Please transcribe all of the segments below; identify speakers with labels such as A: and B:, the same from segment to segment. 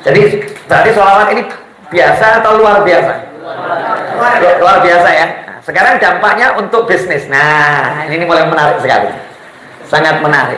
A: Jadi berarti sholawat ini biasa atau luar biasa? Luar biasa ya. Nah, sekarang dampaknya untuk bisnis. Nah, ini mulai menarik sekali. Sangat menarik.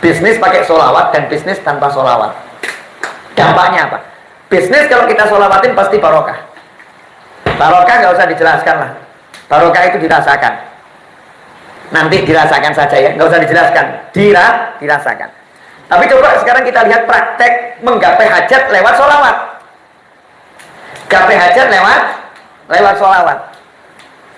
A: Bisnis pakai sholawat dan bisnis tanpa sholawat. Dampaknya apa? Bisnis kalau kita sholawatin pasti barokah. Barokah nggak usah dijelaskan lah. Barokah itu dirasakan. Nanti dirasakan saja ya, nggak usah dijelaskan. Dirasakan. Tapi coba sekarang kita lihat praktek menggapai hajat lewat sholawat. Gapai hajat lewat sholawat.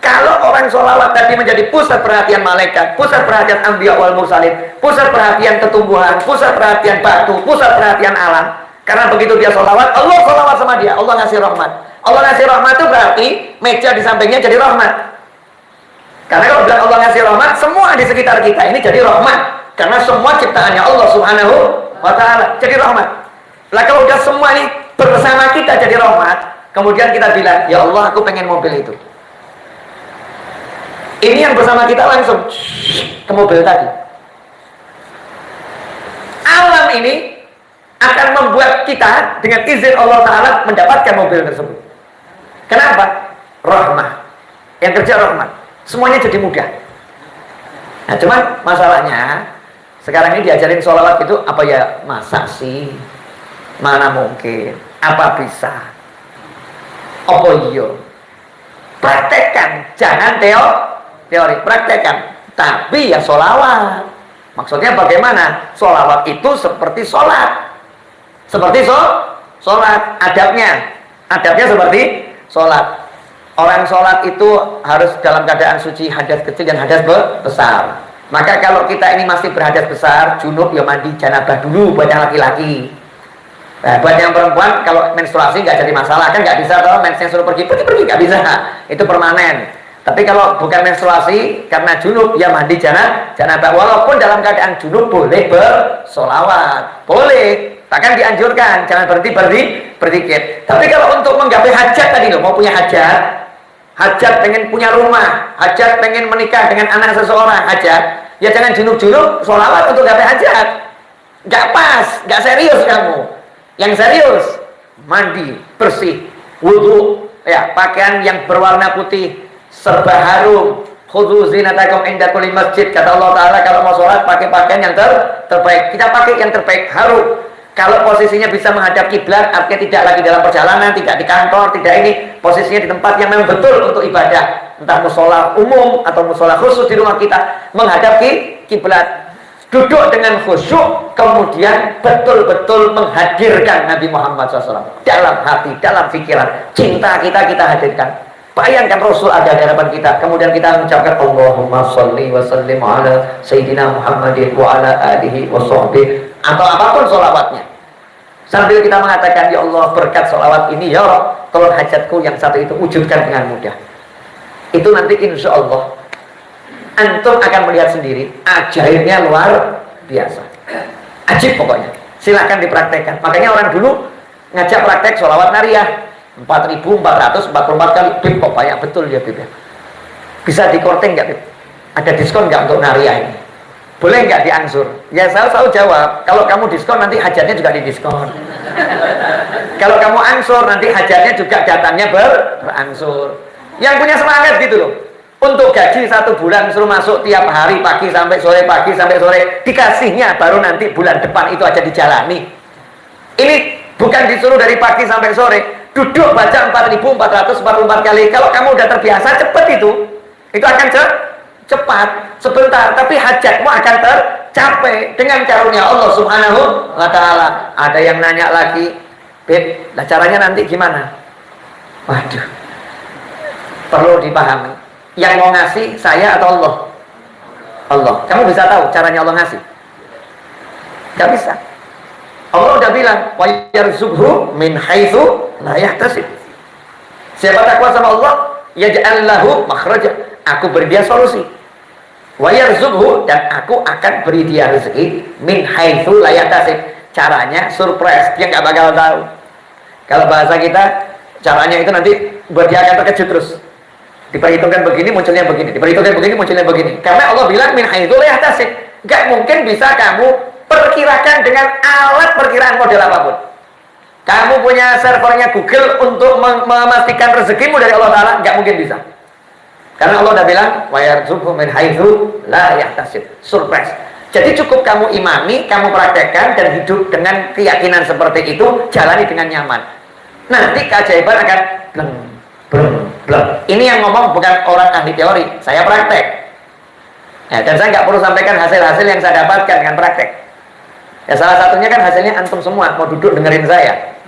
A: Kalau orang sholawat tadi menjadi pusat perhatian malaikat, pusat perhatian anbiya wal mursalin, pusat perhatian tumbuhan, pusat perhatian batu, pusat perhatian alam. Karena begitu dia sholawat, Allah sholawat sama dia, Allah ngasih rahmat. Allah ngasih rahmat itu berarti meja di sampingnya jadi rahmat. Karena kalau bilang Allah ngasih rahmat, semua di sekitar kita ini jadi rahmat. Karena semua ciptaannya Allah subhanahu wa ta'ala jadi rahmat. Lah kalau udah semua ini bersama kita jadi rahmat, kemudian kita bilang, ya Allah aku pengen mobil itu. Ini yang bersama kita langsung ke mobil tadi. Alam ini akan membuat kita dengan izin Allah Ta'ala mendapatkan mobil tersebut. Kenapa? Rahmah. Yang kerja rahmat. Semuanya jadi mudah. Nah cuman masalahnya sekarang ini diajarin sholawat itu apa ya? Masa sih? Mana mungkin? Apa bisa? Apa iya? Praktekkan, jangan teori, praktekkan. Tapi ya sholawat. Maksudnya bagaimana? Sholawat itu seperti sholat. Seperti sholat. Adabnya seperti sholat. Orang sholat itu harus dalam keadaan suci, hadas kecil dan hadas besar. Maka kalau kita ini masih berhadas besar, junub ya mandi janabah dulu buat yang laki-laki. Nah, buat yang perempuan kalau menstruasi nggak jadi masalah, kan nggak bisa kalau mensnya suruh pergi nggak bisa, itu permanen. Tapi kalau bukan menstruasi karena junub ya mandi janabah. Walaupun dalam keadaan junub boleh bersolawat, boleh, bahkan dianjurkan jangan berzikir. Tapi kalau untuk menggapai hajat tadi loh, mau punya hajat pengen punya rumah, hajat pengen menikah dengan anak seseorang, hajat ya jangan junub-junub sholawat untuk gapai hajat. Nggak pas, nggak serius kamu. Yang serius mandi bersih, wudhu ya, pakaian yang berwarna putih, serba harum, khudzu zinatakum inda kulli masjid. Kata Allah Ta'ala kalau mau sholat pakai pakaian yang terbaik. Kita pakai yang terbaik, harum. Kalau posisinya bisa menghadap kiblat, artinya tidak lagi dalam perjalanan, tidak di kantor, tidak ini, posisinya di tempat yang memang betul untuk ibadah, entah musola umum atau musola khusus di rumah kita, menghadap kiblat, duduk dengan khusyuk, kemudian betul-betul menghadirkan Nabi Muhammad SAW dalam hati, dalam pikiran, cinta kita hadirkan. Bayangkan Rasul ada di hadapan kita, kemudian kita mengucapkan Allahumma sholli wa sallim ala Sayyidina Muhammadin wa ala alihi wa sahbihi, atau apapun sholawatnya, sambil kita mengatakan ya Allah berkat sholawat ini ya Allah tolong hajatku yang satu itu wujudkan dengan mudah. Itu nanti insya Allah antum akan melihat sendiri ajaibnya luar biasa, ajib pokoknya. Silahkan dipraktekkan. Makanya orang dulu ngajak praktek sholawat nariyah 4.444 kali. Bib kok banyak betul ya Bib ya. Bisa dikorting nggak Bib? Ada diskon nggak untuk nariyah ini? Boleh nggak diangsur? Ya saya selalu jawab, kalau kamu diskon nanti hajatnya juga didiskon. Kalau kamu angsur nanti hajatnya juga datangnya berangsur. Yang punya semangat gitu loh. Untuk gaji 1 bulan suruh masuk tiap hari pagi sampai sore, dikasihnya baru nanti bulan depan itu aja dijalani. Ini bukan disuruh dari pagi sampai sore, duduk baca 4.444 kali. Kalau kamu udah terbiasa cepet itu akan cepat, sebentar, tapi hajatmu akan tercapai dengan karunia Allah Subhanahu wa Ta'ala. Ada yang nanya lagi, Beb, lah caranya nanti gimana? Waduh, perlu dipahami. Yang mau ngasih saya atau Allah? Allah. Kamu bisa tahu caranya Allah ngasih? Gak bisa. Allah udah bilang, wa yarzuqhu min haitsu la yahtasib. Siapa takwa sama Allah, yaj'al lahu makhraja. Aku beri dia solusi. Wa yarzuqhu, dan aku akan beri dia rezeki min haitsu la yahtasib. Caranya surprise, dia nggak bakal tahu. Kalau bahasa kita, caranya itu nanti buat dia akan terkejut terus. Diperhitungkan begini, munculnya begini. Diperhitungkan begini, munculnya begini. Karena Allah bilang min haitsu la yahtasib. Gak mungkin bisa kamu perkirakan dengan alat perkiraan model apapun. Kamu punya servernya Google untuk memastikan rezekimu dari Allah Ta'ala, nggak mungkin bisa. Karena Allah udah bilang, wa yarzuqhu min haitsu la yahtasib. Surprise. Jadi cukup kamu imani, kamu praktekkan dan hidup dengan keyakinan seperti itu, jalani dengan nyaman. Nanti keajaiban akan bleng, bleng, bleng. Ini yang ngomong bukan orang ahli teori, saya praktek. Ya, dan saya nggak perlu sampaikan hasil-hasil yang saya dapatkan dengan praktek. Ya salah satunya kan hasilnya antum semua mau duduk dengerin saya.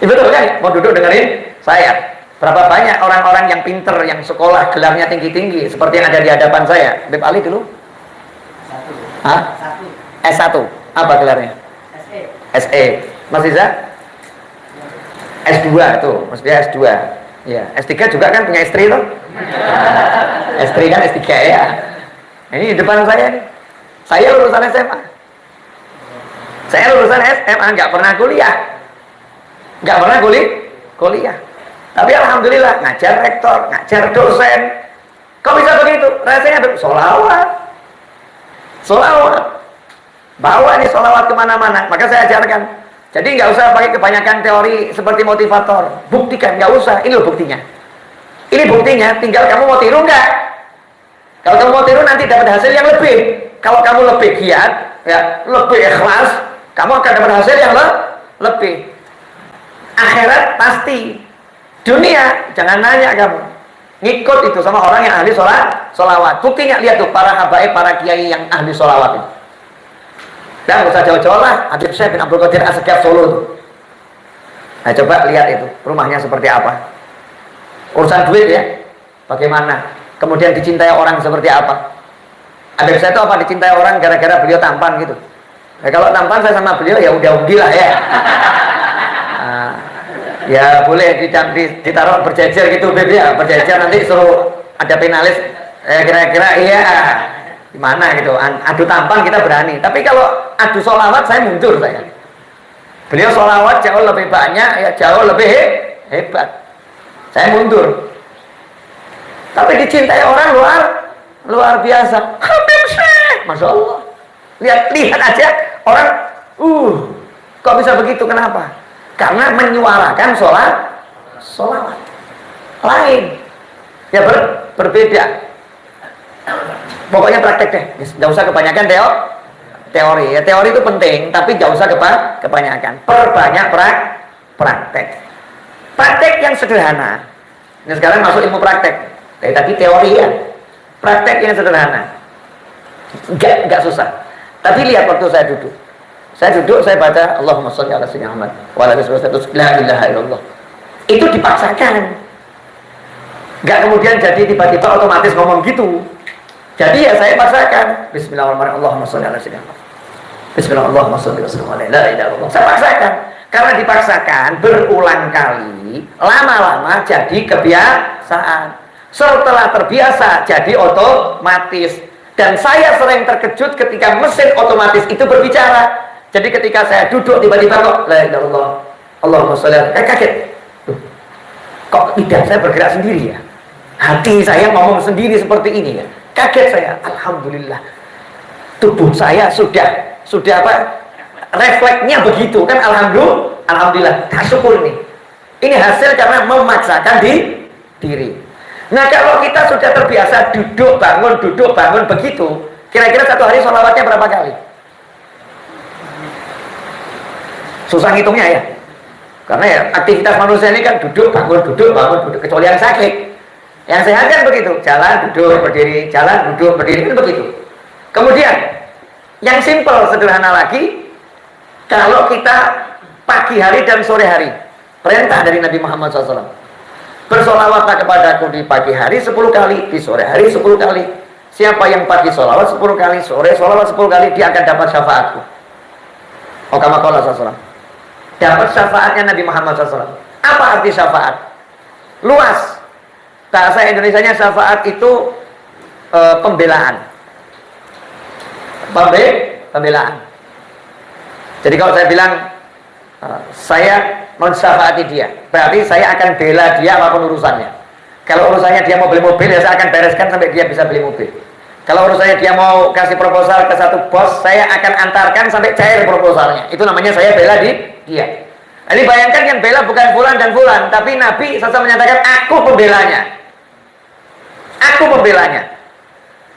A: Ya, betul kan? Mau duduk dengerin saya. Berapa banyak orang-orang yang pinter, yang sekolah gelarnya tinggi-tinggi seperti yang ada di hadapan saya. Beb Ali dulu? Hah? S1. Apa gelarnya? SE. Mas Iza? S2 tuh, maksudnya S2. Ya, S3 juga kan punya istri tuh. S3 kan S3 ya. Ini di depan saya nih. Saya lulusan SMA. Saya lulusan SMA, nggak pernah kuliah. Nggak pernah kuliah. Tapi alhamdulillah ngajar rektor, ngajar dosen. Kok bisa begitu? Rasanya sholawat. Bawa nih sholawat kemana-mana. Maka saya ajarkan. Jadi nggak usah pakai kebanyakan teori seperti motivator. Buktikan, nggak usah. Ini loh buktinya. Ini buktinya. Tinggal kamu mau tiru nggak? Kalau kamu mau tiru nanti dapat hasil yang lebih. Kalau kamu lebih giat, ya lebih ikhlas, kamu akan dapat hasil yang lebih. Akhirat pasti. Dunia jangan nanya kamu. Ngikut itu sama orang yang ahli sholawat. Buktinya lihat tuh para habaib, para kiai yang ahli sholawat itu. Dan nggak usah jauh-jauh lah. Habib Syekh bin Abdul Qadir As-Sekaf Solo tuh. Nah coba lihat itu rumahnya seperti apa. Urusan duit ya, bagaimana? Kemudian dicintai orang seperti apa? Habib Syekh itu apa dicintai orang gara-gara beliau tampan gitu. Nah, kalau tampan saya sama beliau ya udah udilah ya. Ya boleh ditaruh berjejer gitu Beb ya, berjejer nanti suruh ada penalis kira-kira iya gimana gitu, adu tampan kita berani, tapi kalau adu sholawat saya mundur saya. Beliau sholawat jauh lebih banyak ya, jauh lebih hebat, saya mundur. Tapi dicintai orang luar biasa. Habib Syekh, Masya Allah, lihat aja orang kok bisa begitu, kenapa? Karena menyuarakan sholawat lain ya, berbeda. Pokoknya praktek deh, nggak usah kebanyakan teori ya. Teori itu penting, tapi nggak usah kebanyakan. Perbanyak praktek yang sederhana. Ini sekarang masuk ilmu praktek. Tadi teori ya, praktek yang sederhana, nggak susah. Tapi lihat waktu saya duduk, saya baca Allahumma sholli ala sayyidina Muhammad wa ala alihi wasallam, la ilaha illallah. Itu dipaksakan. Enggak kemudian jadi tiba-tiba otomatis ngomong gitu. Jadi ya saya paksakan. Bismillahirrahmanirrahim. Allahumma sholli ala sayyidina Muhammad. Bismillahirrahmanirrahim. Sholli ala sayyidina Muhammad. Saya paksakan. Karena dipaksakan berulang kali, lama-lama jadi kebiasaan. Setelah terbiasa jadi otomatis. Dan saya sering terkejut ketika mesin otomatis itu berbicara. Jadi ketika saya duduk tiba-tiba kok la ilaha illallah Allahumma sholli, kaget. Kok lidah saya bergerak sendiri ya? Hati saya ngomong sendiri seperti ini ya. Kaget saya. Alhamdulillah. Tubuh saya sudah apa? Refleksnya begitu kan, alhamdulillah. Syukur nih. Ini hasil karena memaksakan diri. Nah, kalau kita sudah terbiasa duduk bangun begitu, kira-kira satu hari sholawatnya berapa kali? Susah ngitungnya ya, karena ya aktivitas manusia ini kan duduk bangun, kecuali yang sakit. Yang sehat kan begitu, jalan duduk berdiri kan begitu. Kemudian yang simpel sederhana lagi, kalau kita pagi hari dan sore hari, perintah dari Nabi Muhammad SAW, bersolawatlah kepadaku di pagi hari 10 kali, di sore hari 10 kali. Siapa yang pagi solawat 10 kali, sore solawat 10 kali, dia akan dapat syafaatku. Kama qala SAW, dapat syafaatnya Nabi Muhammad SAW. Apa arti syafaat? Luas. Bahasa Indonesianya syafaat itu pembelaan. Pembelaan. Jadi kalau saya bilang saya mensyafaati dia, berarti saya akan bela dia apapun urusannya. Kalau urusannya dia mau beli mobil, ya saya akan bereskan sampai dia bisa beli mobil. Kalau urusannya dia mau kasih proposal ke satu bos, saya akan antarkan sampai cair proposalnya. Itu namanya saya bela dia. Jadi bayangkan yang bela bukan fulan dan fulan, tapi Nabi SAW menyatakan aku pembelanya. Aku pembelanya.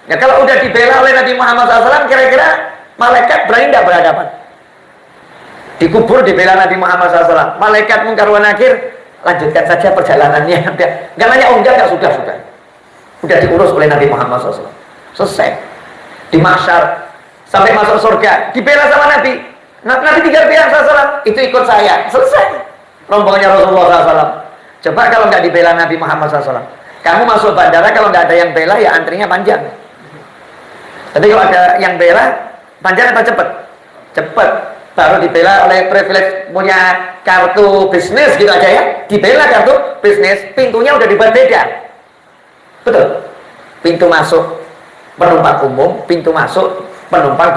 A: Ya kalau udah dibela oleh Nabi Muhammad SAW, kira-kira malaikat berani tidak berhadapan? Dikubur dibela Nabi Muhammad SAW, malaikat Munkar wa Nakir, lanjutkan saja perjalanannya. Enggak nanya, oh enggak, sudah. Udah diurus oleh Nabi Muhammad SAW. Selesai. Di mahsyar sampai masuk surga, dibela sama Nabi. Nabi tinggal bilang SAW, itu ikut saya. Selesai. Rombongannya Rasulullah SAW. Coba kalau nggak dibela Nabi Muhammad SAW. Kamu masuk bandara, kalau nggak ada yang bela, ya antrinya panjang. Tapi kalau ada yang bela, panjang atau cepet? Cepet. Baru dibela oleh privilege punya kartu bisnis gitu aja ya. Dibela kartu bisnis, pintunya udah dibuat beda. Betul. Pintu masuk penumpang umum, pintu masuk penumpang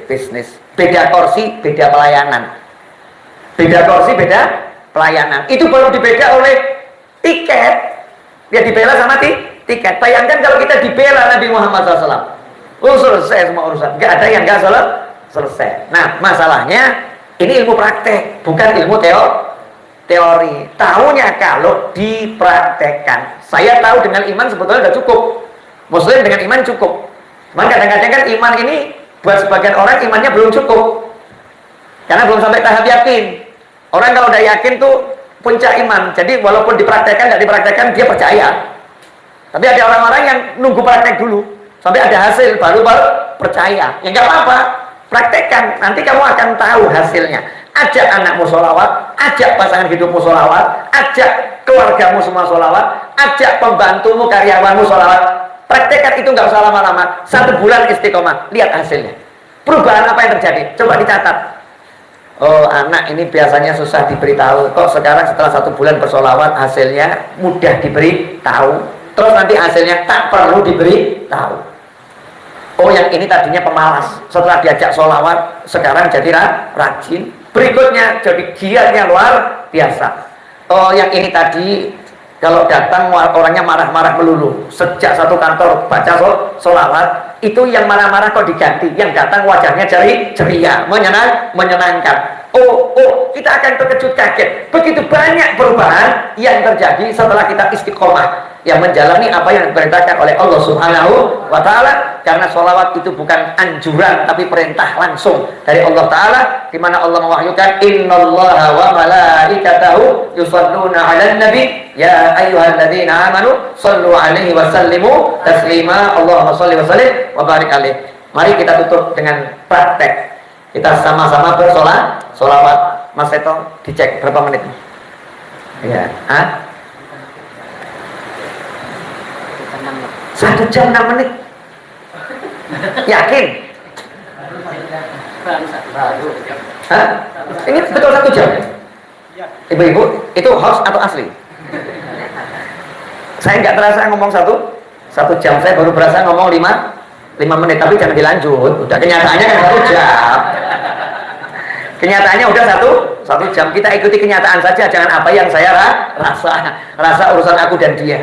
A: bisnis. Beda kursi, beda pelayanan. Beda kursi, beda pelayanan. Itu baru dibeda oleh tiket. Dia dibela sama tiket. Bayangkan kalau kita dibela Nabi Muhammad SAW. Selesai semua urusan. Gak ada yang gak selesai. Nah, masalahnya ini ilmu praktek, bukan ilmu teori. Tahunya kalau dipraktekkan. Saya tahu dengan iman sebetulnya sudah cukup. Muslim dengan iman cukup. Cuman kadang-kadang kan iman ini buat sebagian orang imannya belum cukup, karena belum sampai tahap yakin. Orang kalau udah yakin tuh puncak iman. Jadi walaupun dipraktekkan, nggak dipraktekkan, dia percaya. Tapi ada orang-orang yang nunggu praktek dulu sampai ada hasil baru percaya. Ya nggak apa-apa, praktekkan. Nanti kamu akan tahu hasilnya. Ajak anakmu sholawat, ajak pasangan hidupmu sholawat, ajak keluargamu semua sholawat, ajak pembantumu, karyawanmu sholawat. Praktekkan itu, nggak usah lama-lama. 1 bulan istiqomah, lihat hasilnya. Perubahan apa yang terjadi? Coba dicatat. Oh, anak ini biasanya susah diberitahu. Kok sekarang setelah 1 bulan bersolawat hasilnya mudah diberitahu. Terus nanti hasilnya tak perlu diberitahu. Oh, yang ini tadinya pemalas. Setelah diajak solawat, sekarang jadi rajin. Berikutnya jadi giatnya luar biasa. Oh, yang ini tadi kalau datang orangnya marah-marah melulu. Sejak satu kantor baca sholawat, itu yang marah-marah kok diganti. Yang datang wajahnya ceria, menyenangkan. Oh, kita akan terkejut kaget. Begitu banyak perubahan yang terjadi setelah kita istiqomah, yang menjalani apa yang diperintahkan oleh Allah Subhanahu wa Ta'ala. Karena sholawat itu bukan anjuran, tapi perintah langsung dari Allah Ta'ala, di mana Allah mewahyukan, innallaha wa malaikatahu yusholluna 'alan nabi ya ayyuhalladzina amanu shallu 'alaihi wa sallimu taslima. Allahumma shalli wa sallim wa barik alaihi. Mari kita tutup dengan praktek. Kita sama-sama bersolawat. Mas Seto, dicek berapa menit? Ya, 1 jam 6 menit. Yakin? Hah? Ini betul 1 jam? Ibu-ibu, itu hoax atau asli? Saya nggak terasa ngomong 1 jam. Saya baru berasa ngomong 5 menit. Tapi jangan dilanjut. Udah kenyataannya kan 1 jam. Kenyataannya udah 1 jam. Kita ikuti kenyataan saja, jangan apa yang saya rasa urusan aku dan dia.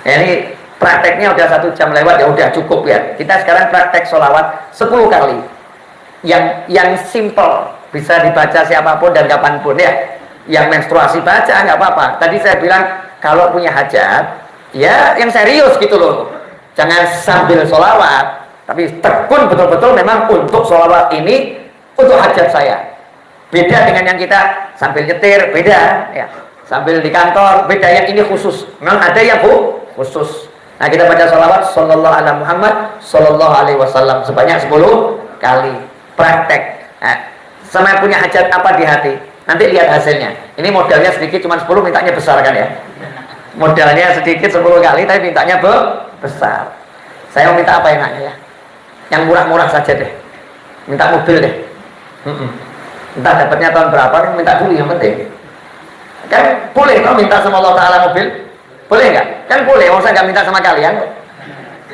A: Ini prakteknya udah 1 jam lewat, ya udah cukup ya. Kita sekarang praktek sholawat 10 kali. Yang simple, bisa dibaca siapapun dan kapanpun ya. Yang menstruasi baca nggak apa-apa. Tadi saya bilang kalau punya hajat, ya yang serius gitu loh. Jangan sambil sholawat, tapi tekun betul-betul memang untuk sholawat ini untuk hajat saya. Beda dengan yang kita sambil nyetir, beda ya. Sambil di kantor, beda. Yang ini khusus. Memang ada yang khusus. Nah, kita baca sholawat sallallahu ala Muhammad sallallahu alaihi wasallam sebanyak 10 kali. Praktek. Nah, sama punya hajat apa di hati, nanti lihat hasilnya. Ini modalnya sedikit, cuma 10, mintanya besar kan ya. Modalnya sedikit 10 kali, tapi mintanya besar. Saya mau minta apa enaknya ya? Yang murah-murah saja deh. Minta mobil deh. Entah dapatnya tahun berapa, kan minta dulu yang penting. Kan boleh kalau minta sama Allah Ta'ala mobil? Boleh nggak? Kan boleh, saya nggak minta sama kalian.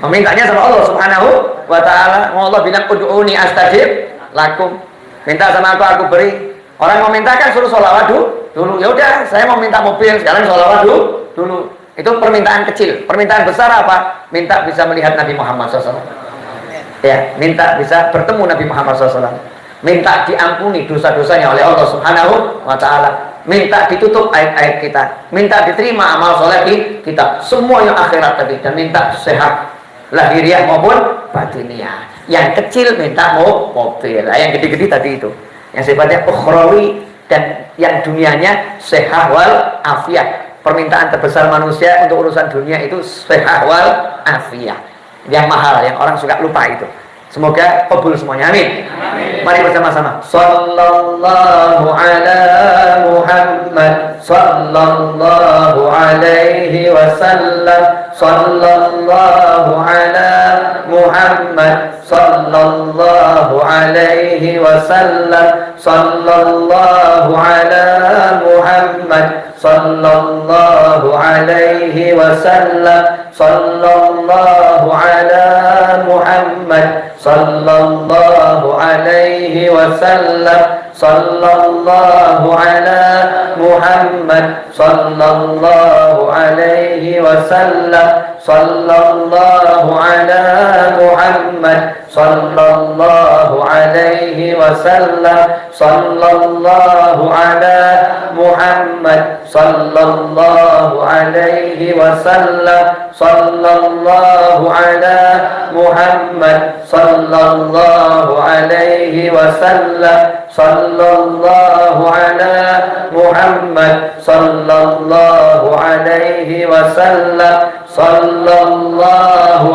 A: Memintanya sama Allah Subhanahu wa Ta'ala. Allah bilang, ud'uni astajib lakum. Minta sama aku beri. Orang mau minta kan suruh sholawat dulu. Ya udah, saya mau minta mobil, sekarang sholawat dulu. Itu permintaan kecil. Permintaan besar apa? Minta bisa melihat Nabi Muhammad SAW. Ya, minta bisa bertemu Nabi Muhammad SAW. minta diampuni dosa-dosanya oleh Allah Subhanahu wa taala, minta ditutup aib-aib kita, minta diterima amal soleh kita, semua yang akhirat tadi, dan minta sehat lahiriah maupun batiniah. Yang kecil minta mobil, yang gede-gede tadi itu yang sifatnya ukhrawi, dan yang dunianya sehat wal afiat. Permintaan terbesar manusia untuk urusan dunia itu sehat wal afiat, yang mahal, yang orang suka lupa itu. Semoga kabul semuanya, amin. Mari bersama-sama. Sallallahu ala Muhammad, sallallahu alaihi wasallam, sallallahu ala Muhammad, sallallahu alaihi wasallam, sallallahu ala Muhammad, sallallahu alaihi wasallam, sallallahu ala Muhammad, sallallahu alaihi wasallam, sallallahu ala Muhammad, sallallahu alaihi wasallam, sallallahu ala Muhammad, sallallahu alaihi wasallam, sallallahu ala Muhammad, sallallahu alaihi wasallam, sallallahu ala Muhammad, sallallahu alaihi wasallam, sallallahu ala Muhammad, sallallahu alaihi wasallam, sallallahu